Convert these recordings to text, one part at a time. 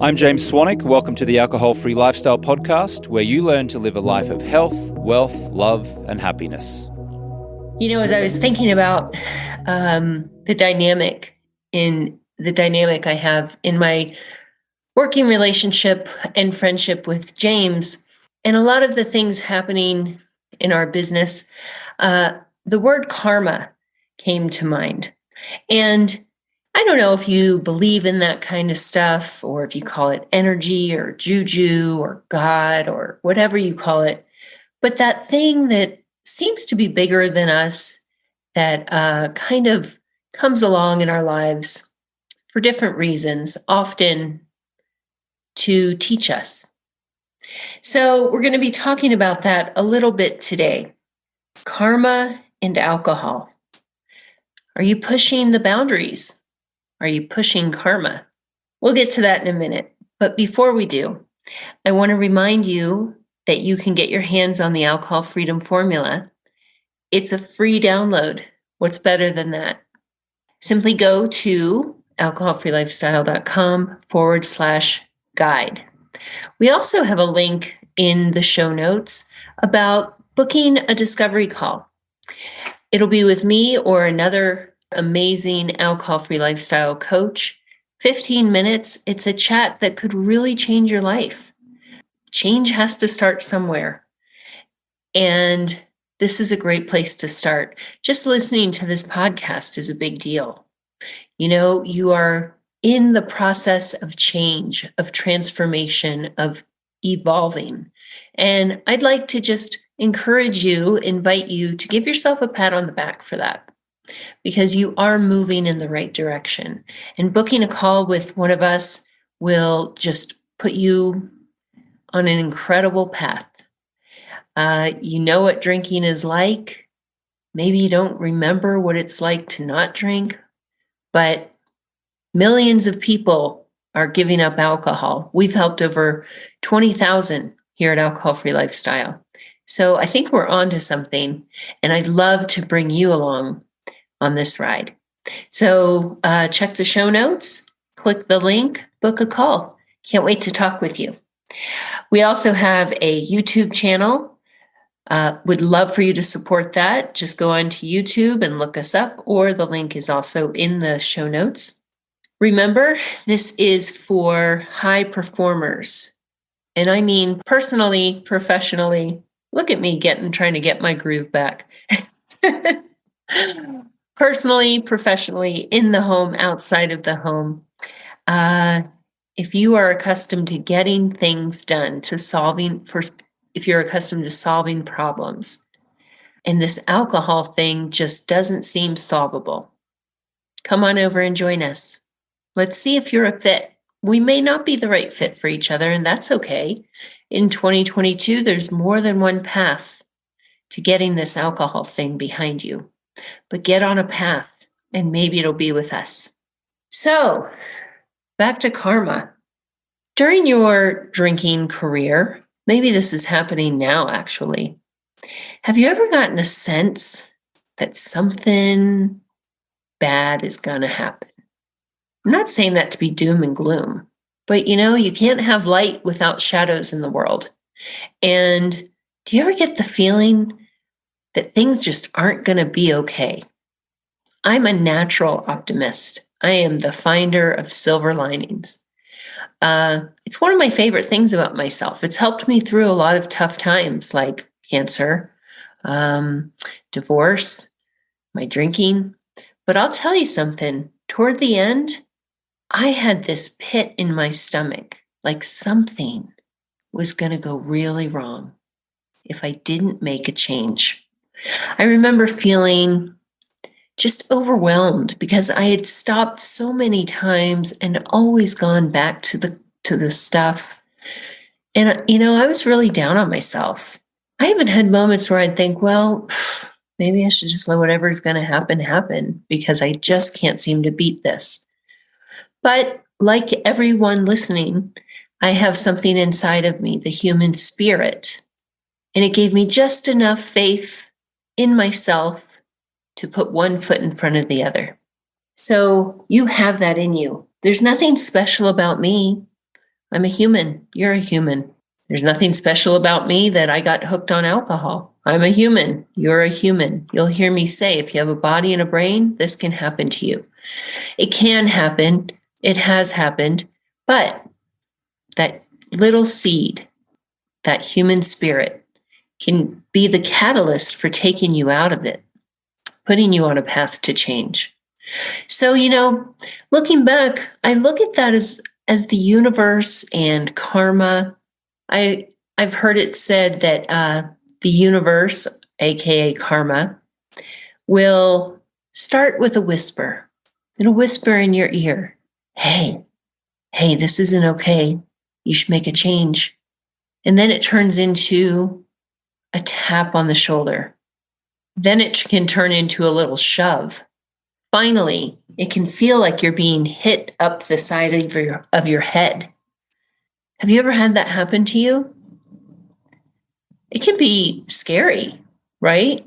I'm James Swanwick. Welcome to the Alcohol Free Lifestyle Podcast, where you learn to live a life of health, wealth, love, and happiness. You know, as I was thinking about the dynamic I have in my working relationship and friendship with James, and a lot of the things happening in our business, the word karma came to mind. And I don't know if you believe in that kind of stuff, or if you call it energy or juju or God or whatever you call it, but that thing that seems to be bigger than us, that kind of comes along in our lives for different reasons, often to teach us. So we're going to be talking about that a little bit today. Karma and alcohol. Are you pushing the boundaries? Are you pushing karma? We'll get to that in a minute. But before we do, I want to remind you that you can get your hands on the Alcohol Freedom Formula. It's a free download. What's better than that? Simply go to alcoholfreelifestyle.com/guide. We also have a link in the show notes about booking a discovery call. It'll be with me or another amazing alcohol-free lifestyle coach. 15 minutes. It's a chat that could really change your life. Change has to start somewhere. And this is a great place to start. Just listening to this podcast is a big deal. You know, you are in the process of change, of transformation, of evolving. And I'd like to just encourage you, invite you to give yourself a pat on the back for that, because you are moving in the right direction. And booking a call with one of us will just put you on an incredible path. You know what drinking is like. Maybe you don't remember what it's like to not drink, but millions of people are giving up alcohol. We've helped over 20,000 here at Alcohol Free Lifestyle. So I think we're on to something, and I'd love to bring you along on this ride. So check the show notes, click the link, book a call. Can't wait to talk with you. We also have a YouTube channel. Would love for you to support that. Just go onto YouTube and look us up, or the link is also in the show notes. Remember, this is for high performers. And I mean personally, professionally. Look at me trying to get my groove back. Personally, professionally, in the home, outside of the home. If you are accustomed to getting things done, if you're accustomed to solving problems, and this alcohol thing just doesn't seem solvable, come on over and join us. Let's see if you're a fit. We may not be the right fit for each other, and that's okay. In 2022, there's more than one path to getting this alcohol thing behind you. But get on a path, and maybe it'll be with us. So, back to karma. During your drinking career, maybe this is happening now, actually. Have you ever gotten a sense that something bad is going to happen? I'm not saying that to be doom and gloom, but you can't have light without shadows in the world. And do you ever get the feeling that things just aren't going to be okay? I'm a natural optimist. I am the finder of silver linings. It's one of my favorite things about myself. It's helped me through a lot of tough times, like cancer, divorce, my drinking. But I'll tell you something. Toward the end, I had this pit in my stomach, like something was going to go really wrong if I didn't make a change. I remember feeling just overwhelmed because I had stopped so many times and always gone back to the stuff. And, I was really down on myself. I even had moments where I'd think, well, maybe I should just let whatever is going to happen because I just can't seem to beat this. But like everyone listening, I have something inside of me, the human spirit. And it gave me just enough faith in myself to put one foot in front of the other. So you have that in you. There's nothing special about me. I'm a human. You're a human. There's nothing special about me that I got hooked on alcohol. I'm a human. You're a human. You'll hear me say, if you have a body and a brain, this can happen to you. It can happen. It has happened. But that little seed, that human spirit, can be the catalyst for taking you out of it, putting you on a path to change. So, looking back, I look at that as the universe and karma. I've heard it said that the universe, aka karma, will start with a whisper. It'll whisper in your ear, hey, this isn't okay. You should make a change. And then it turns into a tap on the shoulder. Then it can turn into a little shove. Finally, it can feel like you're being hit up the side of your head. Have you ever had that happen to you? It can be scary, right?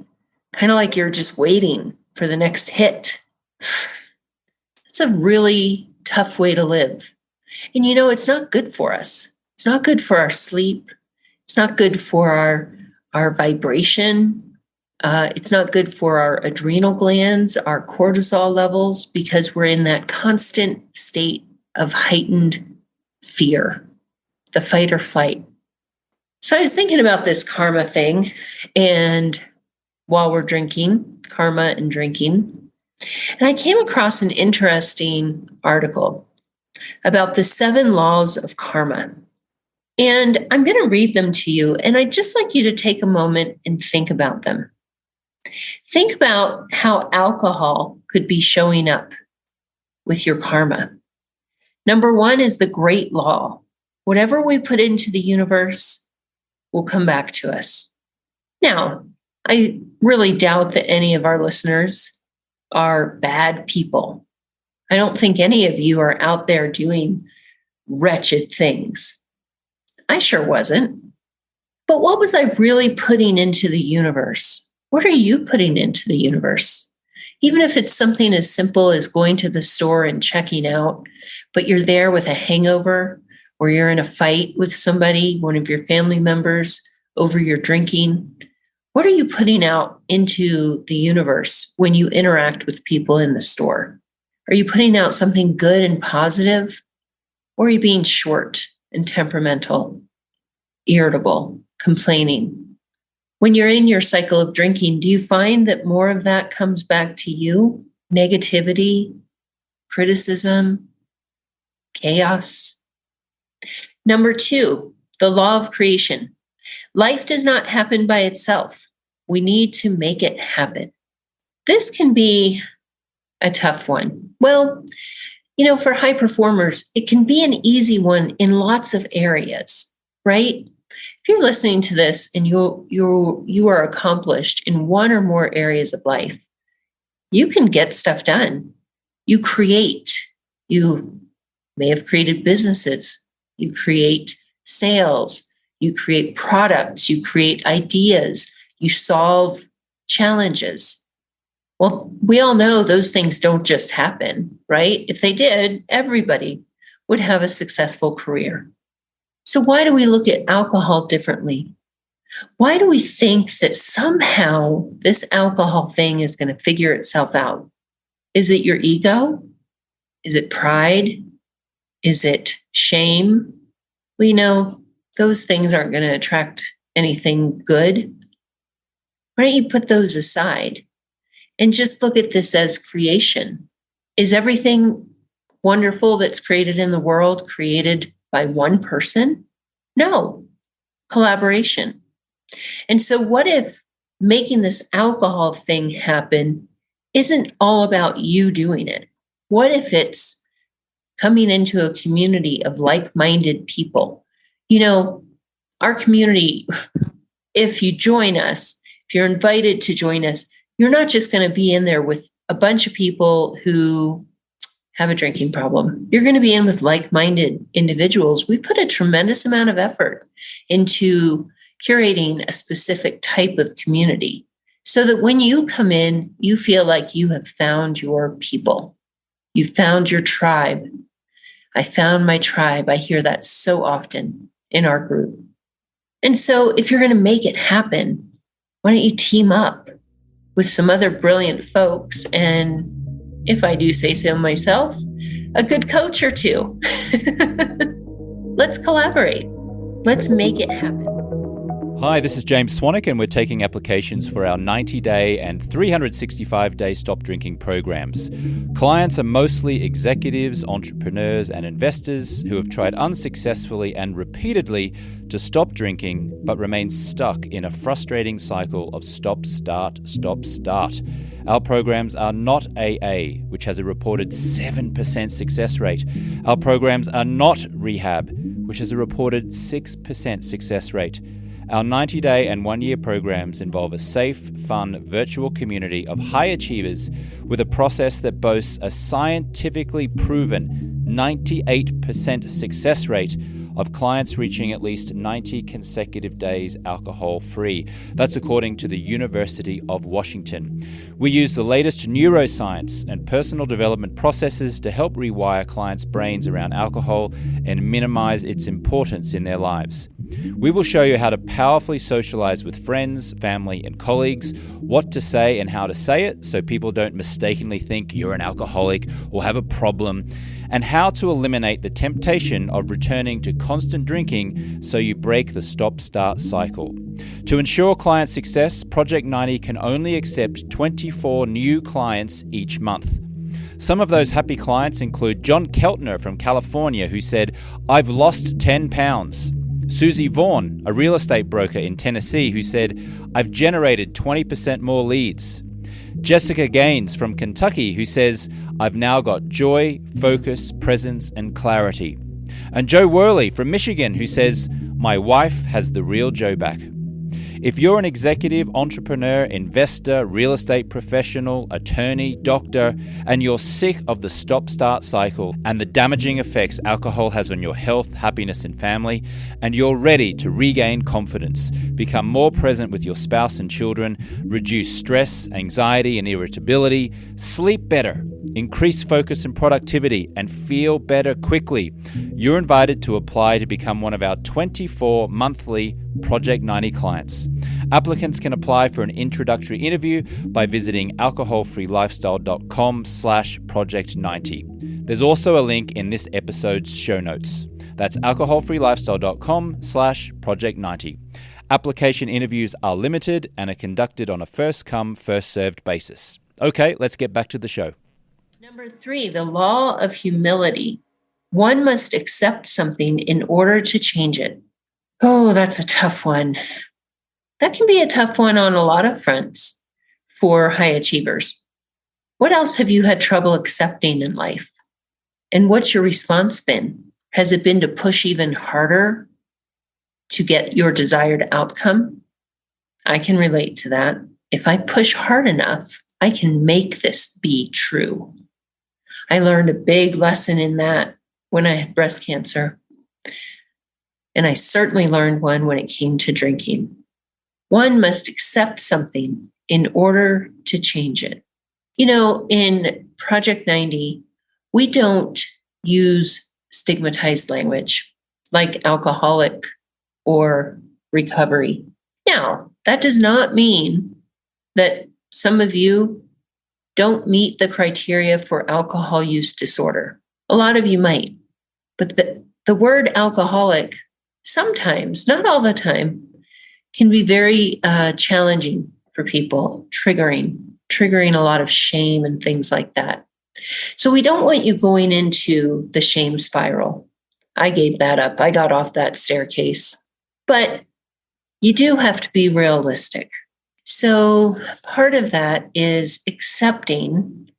Kind of like you're just waiting for the next hit. It's a really tough way to live. And it's not good for us. It's not good for our sleep. It's not good for our vibration. It's not good for our adrenal glands, our cortisol levels, because we're in that constant state of heightened fear, the fight or flight. So I was thinking about this karma thing, and while we're drinking, karma and drinking, and I came across an interesting article about the 7 laws of karma. And I'm going to read them to you, and I'd just like you to take a moment and think about them. Think about how alcohol could be showing up with your karma. Number 1 is the great law. Whatever we put into the universe will come back to us. Now, I really doubt that any of our listeners are bad people. I don't think any of you are out there doing wretched things. I sure wasn't. But what was I really putting into the universe? What are you putting into the universe? Even if it's something as simple as going to the store and checking out, but you're there with a hangover, or you're in a fight with somebody, one of your family members, over your drinking. What are you putting out into the universe when you interact with people in the store? Are you putting out something good and positive? Or are you being short and temperamental, irritable, complaining? When you're in your cycle of drinking, do you find that more of that comes back to you? Negativity, criticism, chaos? Number 2, the law of creation. Life does not happen by itself. We need to make it happen. This can be a tough one. Well, for high performers, it can be an easy one in lots of areas, right? If you're listening to this and you are accomplished in one or more areas of life, you can get stuff done. You create. You may have created businesses. You create sales. You create products. You create ideas. You solve challenges. Well, we all know those things don't just happen, right? If they did, everybody would have a successful career. So why do we look at alcohol differently? Why do we think that somehow this alcohol thing is going to figure itself out? Is it your ego? Is it pride? Is it shame? We know those things aren't going to attract anything good. Why don't you put those aside and just look at this as creation? Is everything wonderful that's created in the world created by one person? No, collaboration. And so what if making this alcohol thing happen isn't all about you doing it? What if it's coming into a community of like-minded people? Our community, if you join us, if you're invited to join us, you're not just going to be in there with a bunch of people who have a drinking problem. You're going to be in with like-minded individuals. We put a tremendous amount of effort into curating a specific type of community so that when you come in, you feel like you have found your people. You've found your tribe. I found my tribe. I hear that so often in our group. And so if you're going to make it happen, why don't you team up with some other brilliant folks? And if I do say so myself, a good coach or two. Let's collaborate. Let's make it happen. Hi, this is James Swanwick, and we're taking applications for our 90-day and 365-day stop drinking programs. Clients are mostly executives, entrepreneurs, and investors who have tried unsuccessfully and repeatedly to stop drinking, but remain stuck in a frustrating cycle of stop, start, stop, start. Our programs are not AA, which has a reported 7% success rate. Our programs are not rehab, which has a reported 6% success rate. Our 90-day and 1-year programs involve a safe, fun, virtual community of high achievers with a process that boasts a scientifically proven 98% success rate of clients reaching at least 90 consecutive days alcohol-free. That's according to the University of Washington. We use the latest neuroscience and personal development processes to help rewire clients' brains around alcohol and minimize its importance in their lives. We will show you how to powerfully socialize with friends, family, and colleagues, what to say and how to say it so people don't mistakenly think you're an alcoholic or have a problem, and how to eliminate the temptation of returning to constant drinking so you break the stop-start cycle. To ensure client success, Project 90 can only accept 24 new clients each month. Some of those happy clients include John Keltner from California, who said, "I've lost 10 pounds." Susie Vaughn, a real estate broker in Tennessee, who said, "I've generated 20% more leads." Jessica Gaines from Kentucky, who says, "I've now got joy, focus, presence, and clarity." And Joe Worley from Michigan, who says, "My wife has the real Joe back." If you're an executive, entrepreneur, investor, real estate professional, attorney, doctor, and you're sick of the stop-start cycle and the damaging effects alcohol has on your health, happiness, and family, and you're ready to regain confidence, become more present with your spouse and children, reduce stress, anxiety, and irritability, sleep better, increase focus and productivity, and feel better quickly, you're invited to apply to become one of our 24 monthly Project 90 clients. Applicants can apply for an introductory interview by visiting alcoholfreelifestyle.com/project90. There's also a link in this episode's show notes. That's alcoholfreelifestyle.com/project90. Application interviews are limited and are conducted on a first-come, first-served basis. Okay, let's get back to the show. Number 3, the law of humility. One must accept something in order to change it. Oh, that's a tough one. That can be a tough one on a lot of fronts for high achievers. What else have you had trouble accepting in life? And what's your response been? Has it been to push even harder to get your desired outcome? I can relate to that. If I push hard enough, I can make this be true. I learned a big lesson in that when I had breast cancer. And I certainly learned one when it came to drinking. One must accept something in order to change it. You know, in Project 90, we don't use stigmatized language like alcoholic or recovery. Now, that does not mean that some of you don't meet the criteria for alcohol use disorder. A lot of you might, but the word alcoholic sometimes, not all the time, can be very challenging for people, triggering a lot of shame and things like that. So we don't want you going into the shame spiral. I gave that up. I got off that staircase. But you do have to be realistic. So part of that is accepting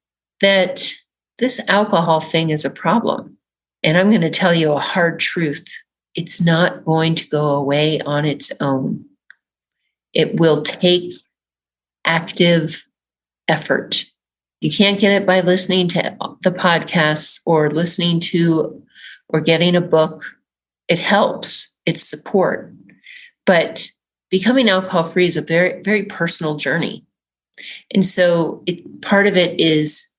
that this alcohol thing is a problem. And I'm going to tell you a hard truth. It's not going to go away on its own. It will take active effort. You can't get it by listening to the podcasts or listening to or getting a book. It helps. It's support. But becoming alcohol-free is a very, very personal journey. And so part of it is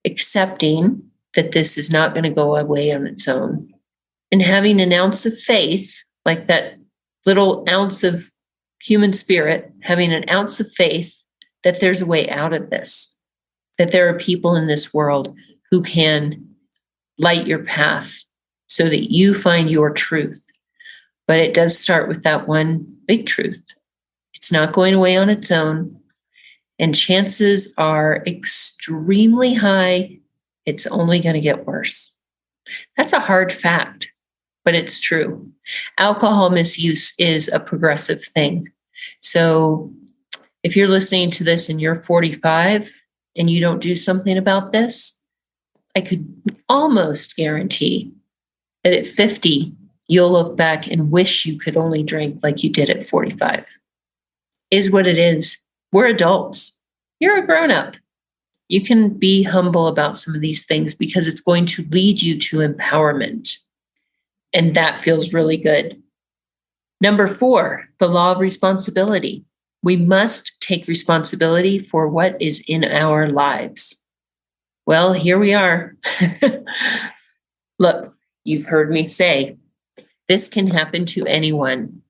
accepting that this is not going to go away on its own. And having an ounce of faith, like that little ounce of human spirit, having an ounce of faith that there's a way out of this, that there are people in this world who can light your path so that you find your truth. But it does start with that one big truth. It's not going away on its own. And chances are extremely high it's only going to get worse. That's a hard fact, but it's true. Alcohol misuse is a progressive thing. So if you're listening to this and you're 45 and you don't do something about this, I could almost guarantee that at 50, you'll look back and wish you could only drink like you did at 45. Is what it is. We're adults. You're a grown-up. You can be humble about some of these things because it's going to lead you to empowerment. And that feels really good. Number 4, the law of responsibility. We must take responsibility for what is in our lives. Well, here we are. Look, you've heard me say, this can happen to anyone.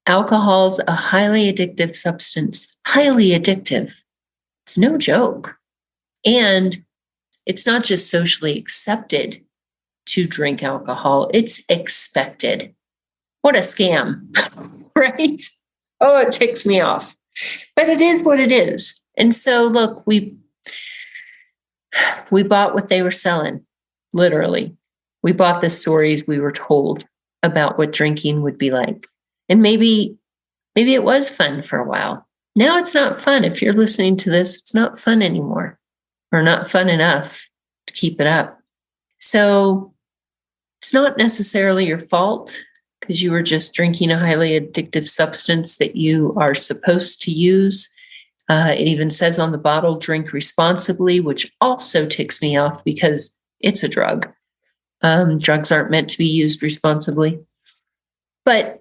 Alcohol's a highly addictive substance, highly addictive. It's no joke. And it's not just socially accepted to drink alcohol, it's expected. What a scam, right? Oh, it ticks me off. But it is what it is. And so, look, we bought what they were selling, literally. We bought the stories we were told about what drinking would be like. And maybe it was fun for a while. Now it's not fun. If you're listening to this, it's not fun anymore, or not fun enough to keep it up. So it's not necessarily your fault because you were just drinking a highly addictive substance that you are supposed to use. It even says on the bottle, drink responsibly, which also ticks me off because it's a drug. Drugs aren't meant to be used responsibly. But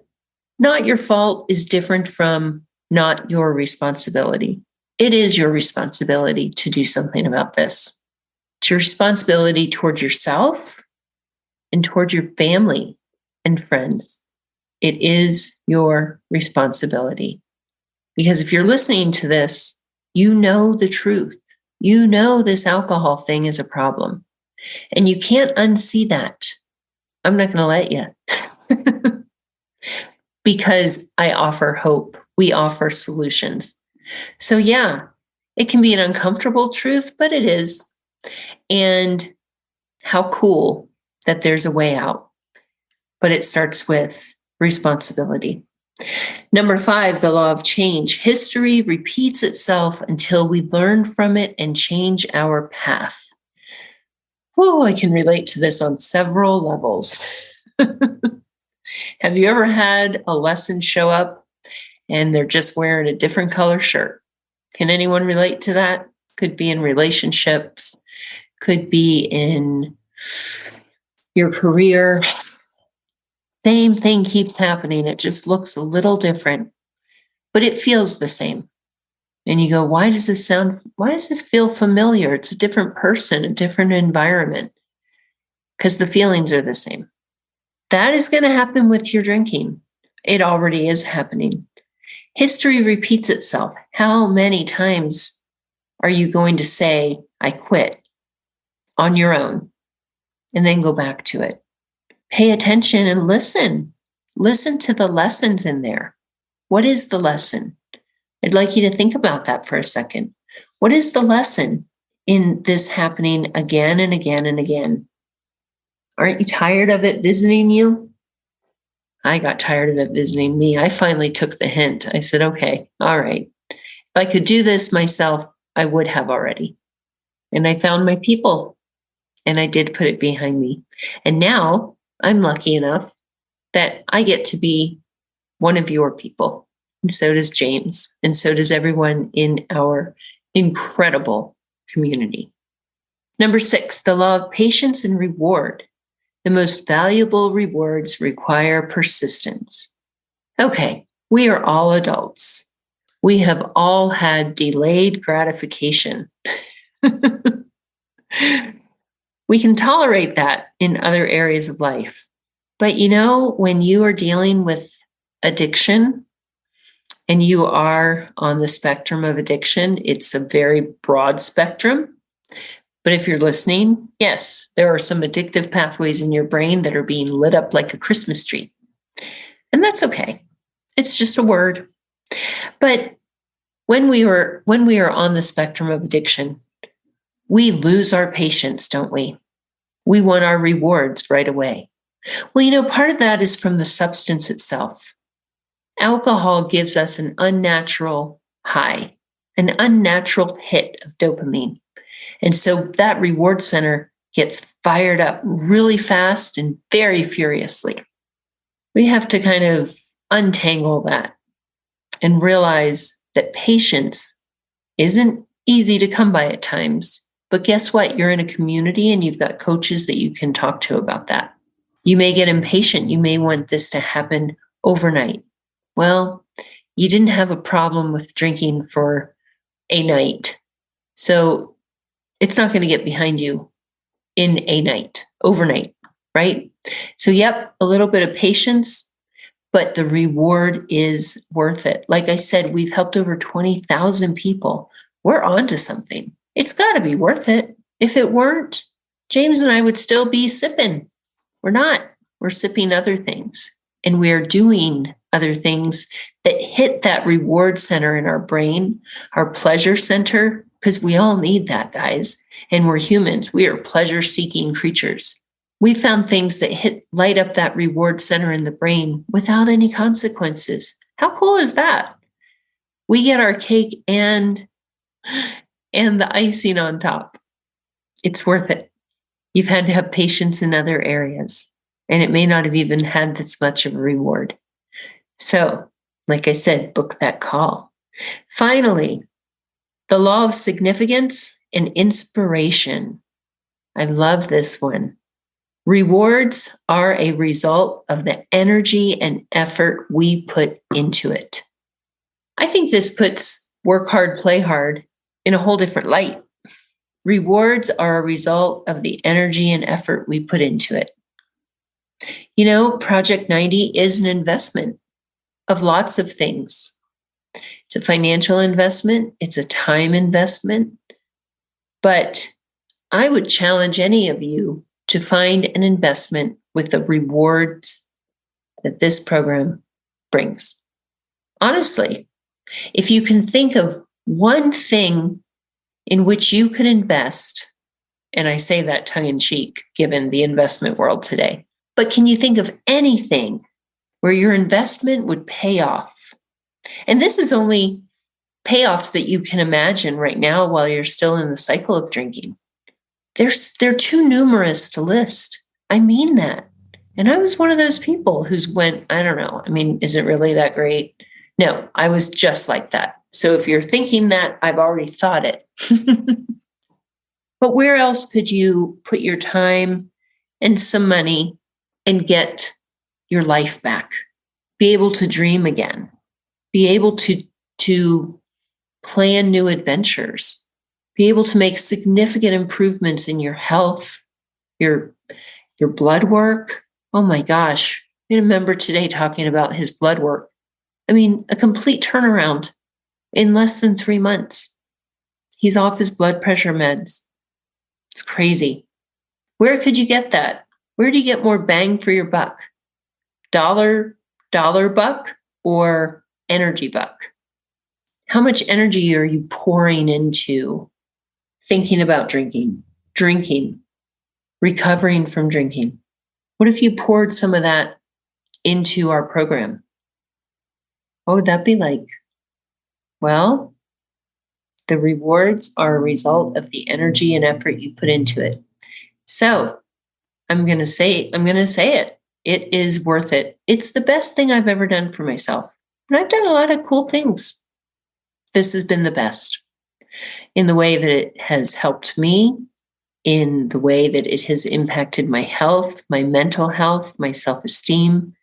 not your fault is different from not your responsibility. It is your responsibility to do something about this. It's your responsibility toward yourself and toward your family and friends. It is your responsibility. Because if you're listening to this, you know the truth. You know this alcohol thing is a problem. And you can't unsee that. I'm not going to let you. Because I offer hope. We offer solutions. So yeah, it can be an uncomfortable truth, but it is. And how cool that there's a way out. But it starts with responsibility. Number 5, the law of change. History repeats itself until we learn from it and change our path. Oh, I can relate to this on several levels. Have you ever had a lesson show up and they're just wearing a different color shirt? Can anyone relate to that? Could be in relationships, could be in your career. Same thing keeps happening. It just looks a little different, but it feels the same. And you go, why does this feel familiar? It's a different person, a different environment, because the feelings are the same. That is going to happen with your drinking. It already is happening. History repeats itself. How many times are you going to say, I quit on your own, and then go back to it? Pay attention and listen. Listen to the lessons in there. What is the lesson? I'd like you to think about that for a second. What is the lesson in this happening again and again and again? Aren't you tired of it visiting you? I got tired of it visiting me. I finally took the hint. I said, okay, all right. If I could do this myself, I would have already. And I found my people and I did put it behind me. And now I'm lucky enough that I get to be one of your people. And so does James. And so does everyone in our incredible community. Number 6, the law of patience and reward. The most valuable rewards require persistence. Okay, we are all adults. We have all had delayed gratification. We can tolerate that in other areas of life. But when you are dealing with addiction and you are on the spectrum of addiction, it's a very broad spectrum. But if you're listening, yes, there are some addictive pathways in your brain that are being lit up like a Christmas tree. And that's okay. It's just a word. But when we are on the spectrum of addiction, we lose our patience, don't we? We want our rewards right away. Well, part of that is from the substance itself. Alcohol gives us an unnatural high, an unnatural hit of dopamine. And so that reward center gets fired up really fast and very furiously. We have to kind of untangle that and realize that patience isn't easy to come by at times. But guess what? You're in a community and you've got coaches that you can talk to about that. You may get impatient. You may want this to happen overnight. Well, you didn't have a problem with drinking for a night. So it's not going to get behind you in a night, overnight, right? So, yep, a little bit of patience, but the reward is worth it. Like I said, we've helped over 20,000 people. We're onto something. It's got to be worth it. If it weren't, James and I would still be sipping. We're not. We're sipping other things. And we're doing other things that hit that reward center in our brain, our pleasure center, because we all need that, guys. And we're humans. We are pleasure-seeking creatures. We found things that light up that reward center in the brain without any consequences. How cool is that? We get our cake and the icing on top. It's worth it. You've had to have patience in other areas, and it may not have even had this much of a reward. So, like I said, book that call. Finally, the law of significance and inspiration. I love this one. Rewards are a result of the energy and effort we put into it. I think this puts work hard, play hard in a whole different light. Rewards are a result of the energy and effort we put into it. Project 90 is an investment of lots of things. It's a financial investment. It's a time investment. But I would challenge any of you to find an investment with the rewards that this program brings. Honestly, if you can think of one thing in which you could invest, and I say that tongue in cheek, given the investment world today, but can you think of anything where your investment would pay off? And this is only payoffs that you can imagine right now while you're still in the cycle of drinking. They're too numerous to list. I mean that. And I was one of those people who's went, I don't know. I mean, is it really that great? No, I was just like that. So if you're thinking that, I've already thought it. But where else could you put your time and some money and get your life back? Be able to dream again. Be able to plan new adventures. Be able to make significant improvements in your health, your blood work. Oh my gosh. I had a member today talking about his blood work. I mean, a complete turnaround in less than 3 months. He's off his blood pressure meds. It's crazy. Where could you get that? Where do you get more bang for your buck? Dollar buck or energy buck? How much energy are you pouring into thinking about drinking, recovering from drinking? What if you poured some of that into our program? What would that be like? Well, the rewards are a result of the energy and effort you put into it. So I'm going to say it. It is worth it. It's the best thing I've ever done for myself. And I've done a lot of cool things. This has been the best in the way that it has helped me, in the way that it has impacted my health, my mental health, my self-esteem,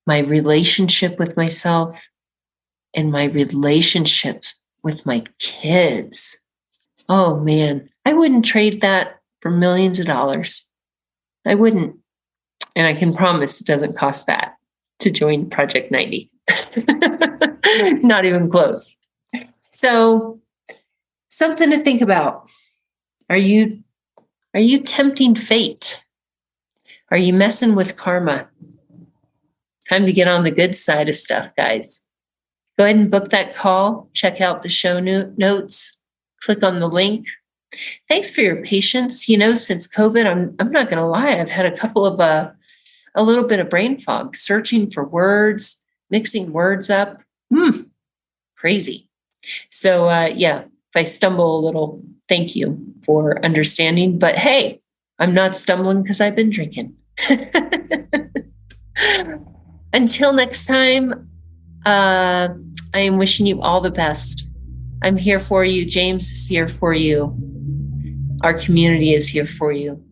my relationship with myself, and my relationships with my kids. Oh man, I wouldn't trade that for millions of dollars. I wouldn't. And I can promise it doesn't cost that to join Project 90. Not even close. So, something to think about. Are you tempting fate? Are you messing with karma? Time to get on the good side of stuff, guys. Go ahead and book that call. Check out the show notes. Click on the link. Thanks for your patience. Since COVID, I'm not going to lie, I've had a little bit of brain fog, searching for words, mixing words up. Crazy. So if I stumble a little, thank you for understanding. But hey, I'm not stumbling because I've been drinking. Until next time, I am wishing you all the best. I'm here for you. James is here for you. Our community is here for you.